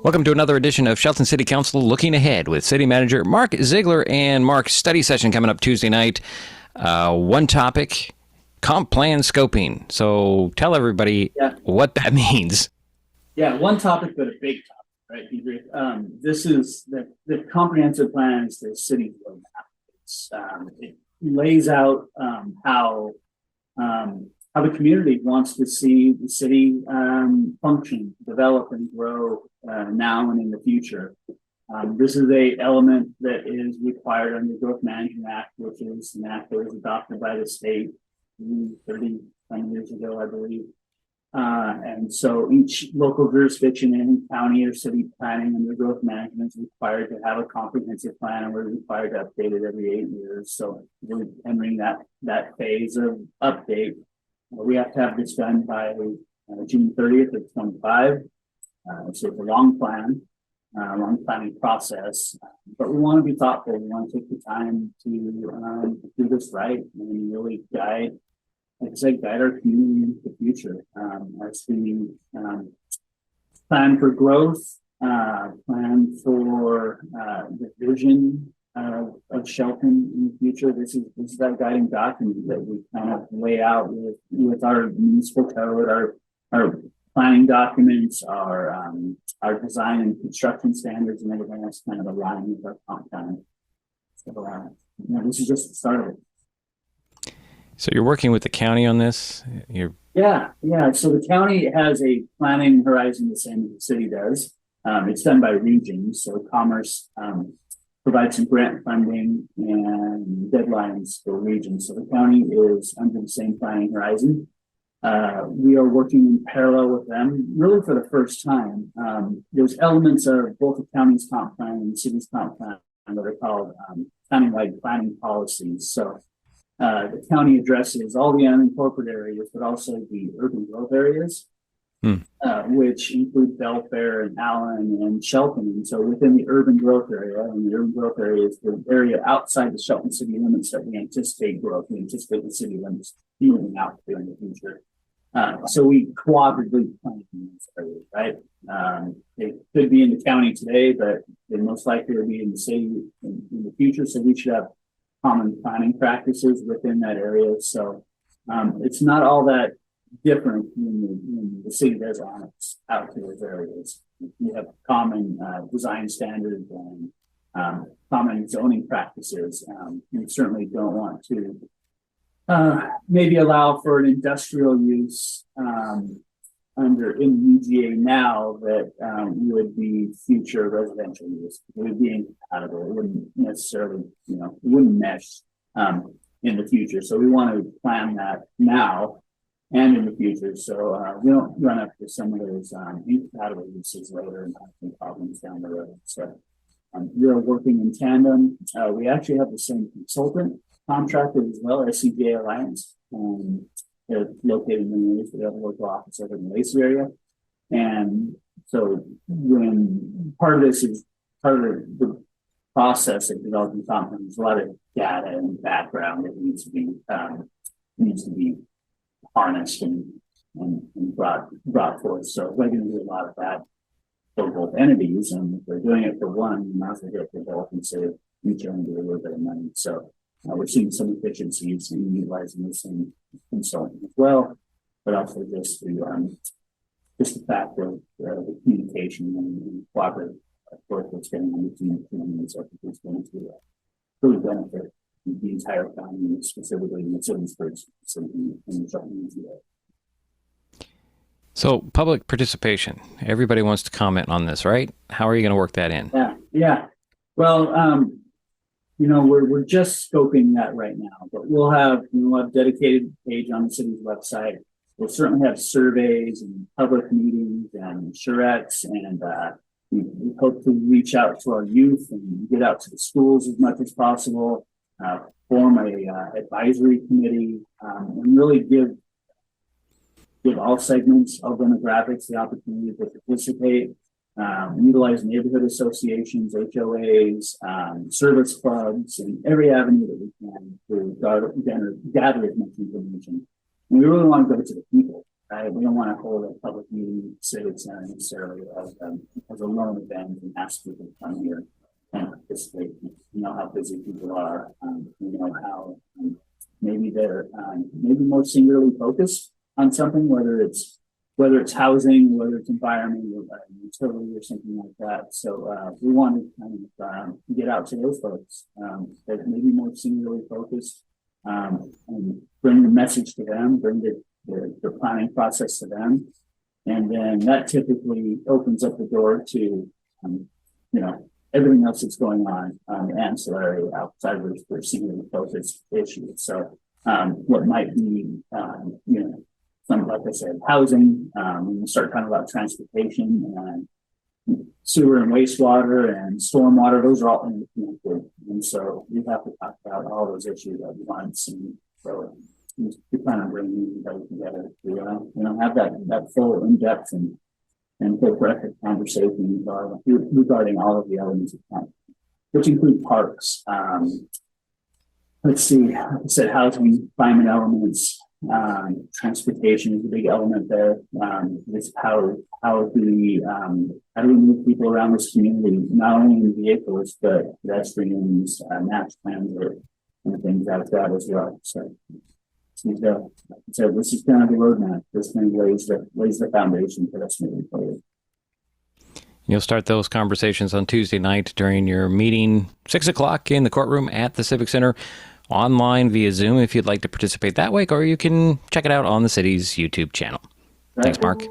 Welcome to another edition of Shelton City Council Looking Ahead with City Manager Mark Ziegler and Mark. Study session coming up Tuesday night. One topic, comp plan scoping. So tell everybody what that means. Yeah, one topic, but a big topic, right, Dedrick? This is the comprehensive plan is the city roadmap. It lays out how the community wants to see the city function, develop, and grow now and in the future. This is a element that is required under the Growth Management Act, which is an act that was adopted by the state 30 years ago, I believe. And so each local jurisdiction in any county or city planning under growth management is required to have a comprehensive plan, and we're required to update it every 8 years. So we're entering that phase of update. We have to have this done by June 30th of 25. So it's a long planning process, but we want to be thoughtful. We want to take the time to do this right and really guide our community into the future as we plan for growth, plan for the vision of Shelton in the future. This is that guiding document that we kind of lay out with our municipal code, our planning documents, our design and construction standards, and everything else kind of aligned with our comp plan. So this is just the start of it. So you're working with the county on this? Yeah. So the county has a planning horizon the same as the city does. It's done by regions. So Commerce provides some grant funding and deadlines for regions. So the county is under the same planning horizon. We are working in parallel with them, really for the first time. There's elements of both the county's comp plan and the city's comp plan that are called countywide planning policies. So the county addresses all the unincorporated areas, but also the urban growth areas, which include Belfair and Allan and Shelton. And so within the urban growth area, and the urban growth area is the area outside the Shelton city limits that we anticipate growth. We anticipate the city limits moving out to in the future. So we cooperatively plan in these areas, right? They could be in the county today, but they most likely will be in the city in the future. So we should have common planning practices within that area. So it's not all that different when the city does annex out to those areas. We have common design standards and common zoning practices. We certainly don't want to maybe allow for an industrial use in UGA now that would be future residential use. It would be incompatible. It wouldn't necessarily, it wouldn't mesh in the future. So we want to plan that now and in the future. So we don't run up to some of those incompatible uses later and have some problems down the road. So we're working in tandem. We actually have the same consultant contracted as well as CJ Alliance. They're located in the areas. We have a local office over in the Lacey area. And so when part of the process of developing comp plan, there's a lot of data and background that needs to be harnessed and brought forth. So we're going to do a lot of that for both entities, and if they're doing it for one, you might as well get it for both and save each other a little bit of money. So we're seeing some efficiencies in utilizing the same consultant as well, but also just the fact of the communication and cooperative work that's getting on between the communities. I think it's going to really benefit the entire county, specifically in the city's first in the Shelton area. So public participation, everybody wants to comment on this, right? How are you going to work that in? Yeah. Well, we're just scoping that right now, but we'll have a dedicated page on the city's website. We'll certainly have surveys and public meetings and charrettes, and we hope to reach out to our youth and get out to the schools as much as possible, form a advisory committee, and really give all segments of demographics the opportunity to participate. Utilize neighborhood associations, HOAs, service clubs, and every avenue that we can to gather as much information And we really want to go to the people, right? We don't want to hold a public meeting, civic center necessarily as a lone event and ask people to come here and participate. You know how busy people are. You know how maybe they're maybe more singularly focused on something, whether it's housing, whether it's environment, or utility, or something like that. So we want to kind of get out to those folks that may be more singularly focused, and bring the message to them, bring the planning process to them, and then that typically opens up the door to you know, everything else that's going on ancillary outside of their singularly focused issues. So what might be you know, some, like I said, housing, when we start talking about transportation and sewer and wastewater and stormwater, those are all interconnected. And so we have to talk about all those issues at once. And so we plan on bringing everybody together to, you know, have that full in-depth and full breadth of conversation regarding all of the elements of town, which include parks. Let's see, like I said, housing, climate elements, transportation is a big element there. This how do we move people around this community, not only in vehicles, but pedestrians, match plans, and things like that as well. So this is kind of the roadmap. This thing lays the foundation for us moving forward. You'll start those conversations on Tuesday night during your meeting, 6 o'clock in the courtroom at the Civic Center, online via Zoom if you'd like to participate that way, or you can check it out on the city's YouTube channel. Thanks, Mark.